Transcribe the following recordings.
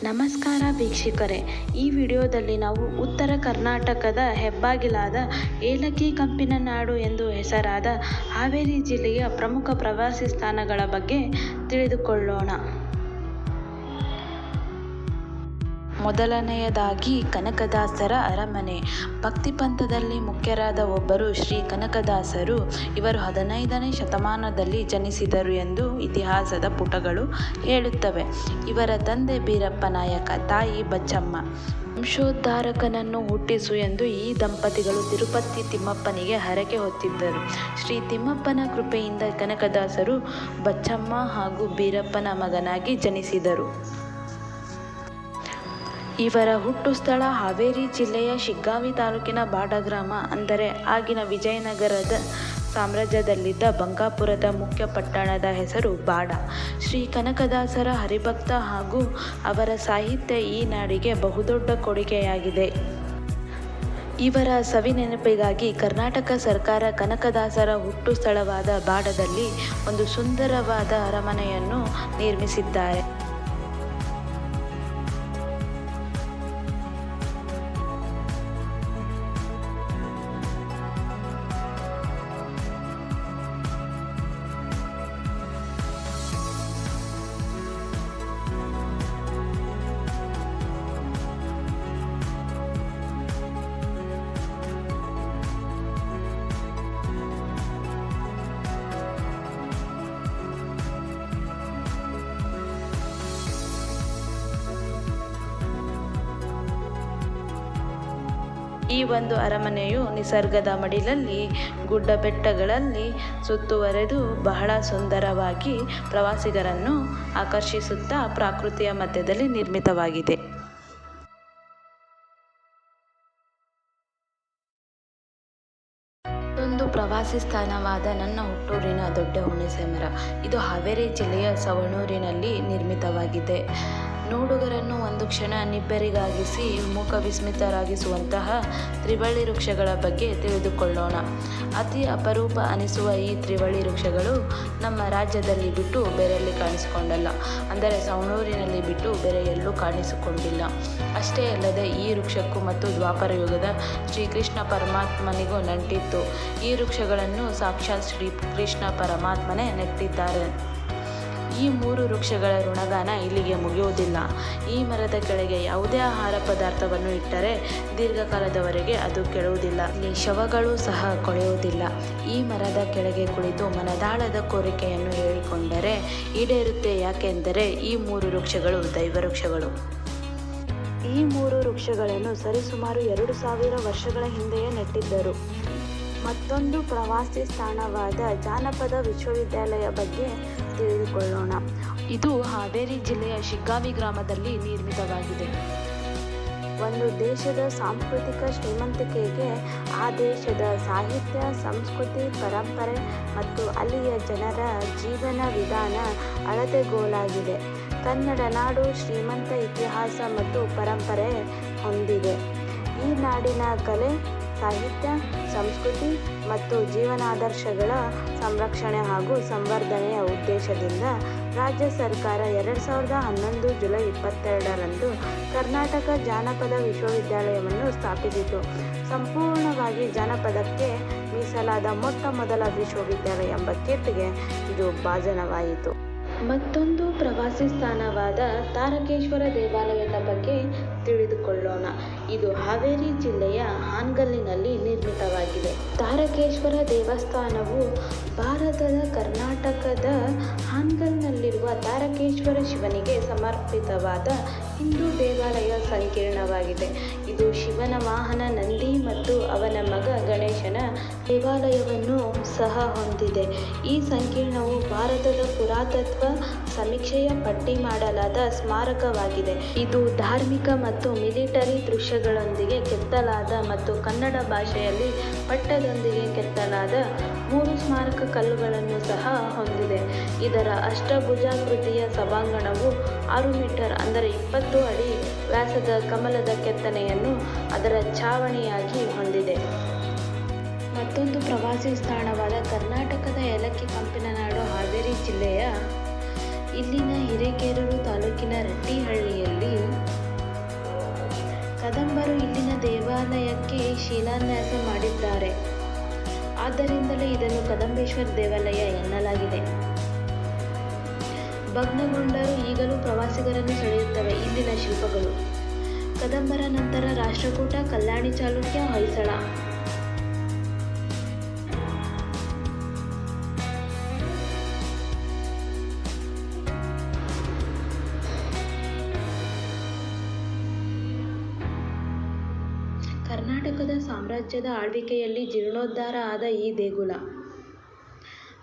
ನಮಸ್ಕಾರ ವೀಕ್ಷಕರೇ, ಈ ವಿಡಿಯೋದಲ್ಲಿ ನಾವು ಉತ್ತರ ಕರ್ನಾಟಕದ ಹೆಬ್ಬಾಗಿಲಾದ ಏಲಕ್ಕಿ ಕಂಪಿನ ನಾಡು ಎಂದು ಹೆಸರಾದ ಹಾವೇರಿ ಜಿಲ್ಲೆಯ ಪ್ರಮುಖ ಪ್ರವಾಸಿ ಸ್ಥಾನಗಳ ಬಗ್ಗೆ ತಿಳಿದುಕೊಳ್ಳೋಣ. ಮೊದಲನೆಯದಾಗಿ ಕನಕದಾಸರ ಅರಮನೆ. ಭಕ್ತಿ ಪಂಥದಲ್ಲಿ ಮುಖ್ಯರಾದ ಒಬ್ಬರು ಶ್ರೀ ಕನಕದಾಸರು. ಇವರು 15ನೇ ಶತಮಾನದಲ್ಲಿ ಜನಿಸಿದರು ಎಂದು ಇತಿಹಾಸದ ಪುಟಗಳು ಹೇಳುತ್ತವೆ. ಇವರ ತಂದೆ ಬೀರಪ್ಪ ನಾಯಕ, ತಾಯಿ ಬಚ್ಚಮ್ಮ. ವಂಶೋದ್ಧಾರಕನನ್ನು ಹುಟ್ಟಿಸು ಎಂದು ಈ ದಂಪತಿಗಳು ತಿರುಪತಿ ತಿಮ್ಮಪ್ಪನಿಗೆ ಹರಕೆ ಹೊತ್ತಿದ್ದರು. ಶ್ರೀ ತಿಮ್ಮಪ್ಪನ ಕೃಪೆಯಿಂದ ಕನಕದಾಸರು ಬಚ್ಚಮ್ಮ ಹಾಗೂ ಬೀರಪ್ಪನ ಮಗನಾಗಿ ಜನಿಸಿದರು. ಇವರ ಹುಟ್ಟು ಸ್ಥಳ ಹಾವೇರಿ ಜಿಲ್ಲೆಯ ಶಿಗ್ಗಾವಿ ತಾಲೂಕಿನ ಬಾಡ ಗ್ರಾಮ, ಅಂದರೆ ಆಗಿನ ವಿಜಯನಗರದ ಸಾಮ್ರಾಜ್ಯದಲ್ಲಿದ್ದ ಬಂಕಾಪುರದ ಮುಖ್ಯ ಪಟ್ಟಣದ ಹೆಸರು ಬಾಡ. ಶ್ರೀ ಕನಕದಾಸರ ಹರಿಭಕ್ತ ಹಾಗೂ ಅವರ ಸಾಹಿತ್ಯ ಈ ನಾಡಿಗೆ ಬಹುದೊಡ್ಡ ಕೊಡುಗೆಯಾಗಿದೆ. ಇವರ ಸವಿನೆನಪಿಗಾಗಿ ಕರ್ನಾಟಕ ಸರ್ಕಾರ ಕನಕದಾಸರ ಹುಟ್ಟು ಸ್ಥಳವಾದ ಬಾಡದಲ್ಲಿ ಒಂದು ಸುಂದರವಾದ ಅರಮನೆಯನ್ನು ನಿರ್ಮಿಸಿದ್ದಾರೆ. ಈ ಒಂದು ಅರಮನೆಯು ನಿಸರ್ಗದ ಮಡಿಲಲ್ಲಿ ಗುಡ್ಡ ಬೆಟ್ಟಗಳಲ್ಲಿ ಸುತ್ತುವರೆದು ಬಹಳ ಸುಂದರವಾಗಿ ಪ್ರವಾಸಿಗರನ್ನು ಆಕರ್ಷಿಸುತ್ತಾ ಪ್ರಕೃತಿಯ ಮಧ್ಯದಲ್ಲಿ ನಿರ್ಮಿತವಾಗಿದೆ. ಒಂದು ಪ್ರವಾಸಿ ಸ್ಥಾನವಾದ ನನ್ನ ಹುಟ್ಟೂರಿನ ದೊಡ್ಡ ಹುಣಸೆ ಮರ. ಇದು ಹಾವೇರಿ ಜಿಲ್ಲೆಯ ಸವಣೂರಿನಲ್ಲಿ ನಿರ್ಮಿತವಾಗಿದೆ. ನೋಡುಗರನ್ನು ಒಂದು ಕ್ಷಣ ನಿಬ್ಬೆರಗಾಗಿಸಿ ಮೂಕ ವಿಸ್ಮಿತರಾಗಿಸುವಂತಹ ತ್ರಿವಳಿ ವೃಕ್ಷಗಳ ಬಗ್ಗೆ ತಿಳಿದುಕೊಳ್ಳೋಣ. ಅತಿ ಅಪರೂಪ ಅನಿಸುವ ಈ ತ್ರಿವಳಿ ವೃಕ್ಷಗಳು ನಮ್ಮ ರಾಜ್ಯದಲ್ಲಿ ಬಿಟ್ಟು ಬೇರೆಯಲ್ಲಿ ಕಾಣಿಸಿಕೊಂಡಲ್ಲ, ಅಂದರೆ ಸವಣೂರಿನಲ್ಲಿ ಬಿಟ್ಟು ಬೇರೆ ಎಲ್ಲೂ ಕಾಣಿಸಿಕೊಂಡಿಲ್ಲ. ಅಷ್ಟೇ ಅಲ್ಲದೆ ಈ ವೃಕ್ಷಕ್ಕೂ ಮತ್ತು ದ್ವಾಪರ ಯುಗದ ಶ್ರೀಕೃಷ್ಣ ಪರಮಾತ್ಮನಿಗೂ ನಂಟಿತ್ತು. ಈ ವೃಕ್ಷಗಳನ್ನು ಸಾಕ್ಷಾತ್ ಶ್ರೀಕೃಷ್ಣ ಪರಮಾತ್ಮನೇ ನೆಟ್ಟಿದ್ದಾರೆ. ಈ 3 ವೃಕ್ಷಗಳ ಋಣಗಾನ ಇಲ್ಲಿಗೆ ಮುಗಿಯುವುದಿಲ್ಲ. ಈ ಮರದ ಕೆಳಗೆ ಯಾವುದೇ ಆಹಾರ ಪದಾರ್ಥವನ್ನು ಇಟ್ಟರೆ ದೀರ್ಘಕಾಲದವರೆಗೆ ಅದು ಕೆಡುವುದಿಲ್ಲ. ಇಲ್ಲಿ ಶವಗಳು ಸಹ ಕೊಳೆಯುವುದಿಲ್ಲ. ಈ ಮರದ ಕೆಳಗೆ ಕುಳಿತು ಮನದಾಳದ ಕೋರಿಕೆಯನ್ನು ಹೇಳಿಕೊಂಡರೆ ಈಡೇರುತ್ತೆ. ಯಾಕೆಂದರೆ ಈ 3 ವೃಕ್ಷಗಳು ದೈವ ವೃಕ್ಷಗಳು. ಈ 3 ವೃಕ್ಷಗಳನ್ನು ಸರಿಸುಮಾರು 2000 ವರ್ಷಗಳ ಹಿಂದೆಯೇ ನೆಟ್ಟಿದ್ದರು. ಮತ್ತೊಂದು ಪ್ರವಾಸಿ ಸ್ಥಾನವಾದ ಜಾನಪದ ವಿಶ್ವವಿದ್ಯಾಲಯ ಬಗ್ಗೆ ತಿಳಿದುಕೊಳ್ಳೋಣ. ಇದು ಹಾವೇರಿ ಜಿಲ್ಲೆಯ ಶಿಗ್ಗಾವಿ ಗ್ರಾಮದಲ್ಲಿ ನಿರ್ಮಿತವಾಗಿದೆ. ಒಂದು ದೇಶದ ಸಾಂಸ್ಕೃತಿಕ ಶ್ರೀಮಂತಿಕೆಗೆ ಆ ದೇಶದ ಸಾಹಿತ್ಯ, ಸಂಸ್ಕೃತಿ, ಪರಂಪರೆ ಮತ್ತು ಅಲ್ಲಿಯ ಜನರ ಜೀವನ ವಿಧಾನ ಅಳತೆಗೋಲಾಗಿದೆ. ಕನ್ನಡ ನಾಡು ಶ್ರೀಮಂತ ಇತಿಹಾಸ ಮತ್ತು ಪರಂಪರೆ ಹೊಂದಿದೆ. ಈ ನಾಡಿನ ಕಲೆ, ಸಾಹಿತ್ಯ, ಸಂಸ್ಕೃತಿ ಮತ್ತು ಜೀವನಾದರ್ಶಗಳ ಸಂರಕ್ಷಣೆ ಹಾಗೂ ಸಂವರ್ಧನೆಯ ಉದ್ದೇಶದಿಂದ ರಾಜ್ಯ ಸರ್ಕಾರ 2011 ಜುಲೈ 22ರಂದು ಕರ್ನಾಟಕ ಜಾನಪದ ವಿಶ್ವವಿದ್ಯಾಲಯವನ್ನು ಸ್ಥಾಪಿಸಿತು. ಸಂಪೂರ್ಣವಾಗಿ ಜಾನಪದಕ್ಕೆ ಮೀಸಲಾದ ಮೊಟ್ಟ ಮೊದಲ ವಿಶ್ವವಿದ್ಯಾಲಯ ಎಂಬ ಕೀರ್ತಿಗೆ ಇದು ಭಾಜನವಾಯಿತು. ಮತ್ತೊಂದು ಪ್ರವಾಸಿ ಸ್ಥಾನವಾದ ತಾರಕೇಶ್ವರ ದೇವಾಲಯದ ಬಗ್ಗೆ ತಿಳಿದುಕೊಳ್ಳೋಣ. ಇದು ಹಾವೇರಿ ಜಿಲ್ಲೆಯ ಹಾನಗಲ್ಲಿನಲ್ಲಿ ನಿರ್ಮಿತವಾಗಿದೆ. ತಾರಕೇಶ್ವರ ದೇವಸ್ಥಾನವು ಭಾರತದ ಕರ್ನಾಟಕದ ಹಾನಗಲ್ನಲ್ಲಿರುವ ತಾರಕೇಶ್ವರ ಶಿವನಿಗೆ ಸಮರ್ಪಿತವಾದ ಹಿಂದೂ ದೇವಾಲಯ ಸಂಕೀರ್ಣವಾಗಿದೆ. ಇದು ಶಿವನ ವಾಹನ ನಂದಿ ಮತ್ತು ಅವನ ಮಗ ಗಣೇಶನ ದೇವಾಲಯವನ್ನು ಸಹ ಹೊಂದಿದೆ. ಈ ಸಂಕೀರ್ಣವು ಭಾರತದ ಪುರಾತತ್ವ ಸಮೀಕ್ಷೆಯ ಪಟ್ಟಿ ಮಾಡಲಾದ ಸ್ಮಾರಕವಾಗಿದೆ. ಇದು ಧಾರ್ಮಿಕ ಮತ್ತು ಮಿಲಿಟರಿ ದೃಶ್ಯಗಳೊಂದಿಗೆ ಕೆತ್ತಲಾದ ಮತ್ತು ಕನ್ನಡ ಭಾಷೆಯಲ್ಲಿ ಪಠ್ಯದೊಂದಿಗೆ ಕೆತ್ತಲಾದ 3 ಸ್ಮಾರಕ ಕಲ್ಲುಗಳನ್ನು ಸಹ ಹೊಂದಿದೆ. ಇದರ ಅಷ್ಟಭುಜಾಕೃತಿಯ ಸಭಾಂಗಣವು 6 ಮೀಟರ್, ಅಂದರೆ 20 ಅಡಿ ವ್ಯಾಸದ ಕಮಲದ ಕೆತ್ತನೆಯನ್ನು ಅದರ ಛಾವಣಿಯಾಗಿ ಹೊಂದಿದೆ. ಮತ್ತೊಂದು ಪ್ರವಾಸಿ ಸ್ಥಾನವಾದ ಕರ್ನಾಟಕದ ಏಲಕ್ಕಿ ಕಂಪಿನ ನಾಡು ಹಾವೇರಿ ಜಿಲ್ಲೆಯ ಇಲ್ಲಿನ ಹಿರೇಕೆರೂರು ತಾಲೂಕಿನ ರಟ್ಟಿಹಳ್ಳಿಯಲ್ಲಿ ಶಿಲಾನ್ಯಾಸ ಮಾಡಿದ್ದಾರೆ. ಆದ್ದರಿಂದಲೇ ಇದನ್ನು ಕದಂಬೇಶ್ವರ ದೇವಾಲಯ ಎನ್ನಲಾಗಿದೆ. ಭಗ್ನಗೊಂಡರೂ ಈಗಲೂ ಪ್ರವಾಸಿಗರನ್ನು ಸೆಳೆಯುತ್ತವೆ ಇಲ್ಲಿನ ಶಿಲ್ಪಗಳು. ಕದಂಬರ ನಂತರ ರಾಷ್ಟ್ರಕೂಟ, ಕಲ್ಯಾಣಿ ಚಾಲುಕ್ಯ, ಹೊಯ್ಸಳ. ಕರ್ನಾಟಕದ ಸಾಮ್ರಾಜ್ಯದ ಆಳ್ವಿಕೆಯಲ್ಲಿ ಜೀರ್ಣೋದ್ಧಾರ ಆದ ಈ ದೇಗುಲ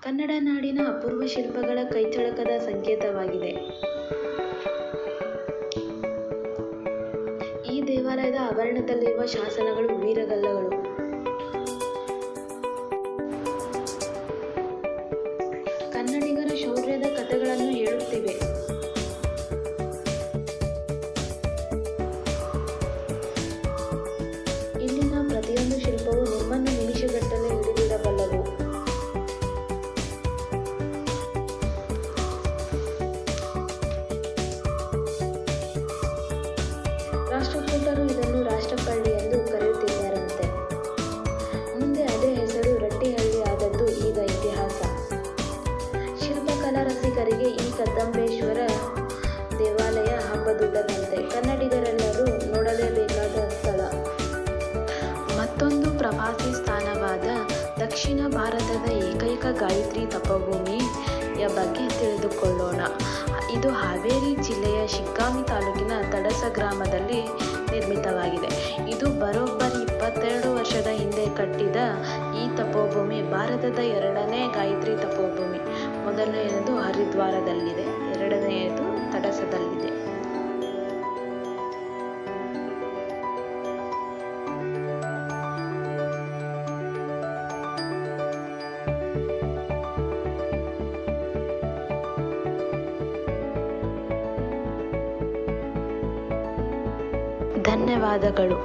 ಕನ್ನಡ ನಾಡಿನ ಅಪೂರ್ವ ಶಿಲ್ಪಗಳ ಕೈಚಳಕದ ಸಂಕೇತವಾಗಿದೆ. ಈ ದೇವಾಲಯದ ಆವರಣದಲ್ಲಿರುವ ಶಾಸನಗಳು ವೀರಗಲ್ಲಗಳು. ಕನ್ನಡಿಗರ ಶೌರ್ಯದ ಕಥೆಗಳನ್ನು ಹೇಳುತ್ತಿವೆ. ಇಲ್ಲಿನ ಪ್ರತಿಯೊಂದು ಶಿಲ್ಪವು ನಿಮ್ಮನ್ನು ನಿಮಿಷಗಟ್ಟಲೆ ಹಿಡಿದಿಡಬಲ್ಲವು. ರಾಷ್ಟ್ರಕೂಟರು ಇದನ್ನು ರಾಷ್ಟ್ರಪಳ್ಳಿ ಎಂದು ಕರೆಯುತ್ತಿದ್ದರಂತೆ. ಮುಂದೆ ಅದೇ ಹೆಸರು ರಟ್ಟಿಹಳ್ಳಿ ಆದದ್ದು ಈಗ ಇತಿಹಾಸ. ಶಿಲ್ಪಕಲಾ ರಸಿಕರಿಗೆ ಈ ಕದಂಬೇಶ್ವರ ದೇವಾಲಯ ಹಬ್ಬದೂಟದಂತೆ. ಕನ್ನಡಿಗರೆಲ್ಲರೂ ನೋಡಲೇಬೇಕಾದ ಸ್ಥಳ. ಮತ್ತೊಂದು ಪ್ರವಾಸಿ ಸ್ಥಾನವಾದ ದಕ್ಷಿಣ ಭಾರತದ ಏಕೈಕ ಗಾಯತ್ರಿ ತಪೋಭೂಮಿಯ ಬಗ್ಗೆ ತಿಳಿದುಕೊಳ್ಳೋಣ. ಇದು ಹಾವೇರಿ ಜಿಲ್ಲೆಯ ಶಿಗ್ಗಾಂವಿ ತಾಲೂಕಿನ ತಡಸ ಗ್ರಾಮದಲ್ಲಿ ನಿರ್ಮಿತವಾಗಿದೆ. ಇದು ಬರೋಬ್ಬರಿ 22 ವರ್ಷದ ಹಿಂದೆ ಕಟ್ಟಿದ ಈ ತಪೋಭೂಮಿ ಭಾರತದ 2ನೇ ಗಾಯತ್ರಿ ತಪೋಭೂಮಿ. ಮೊದಲನೆಯದು ಹರಿದ್ವಾರದಲ್ಲಿದೆ, ಎರಡನೆಯದು ತಡಸದಲ್ಲಿದೆ. ಧನ್ಯವಾದಗಳು.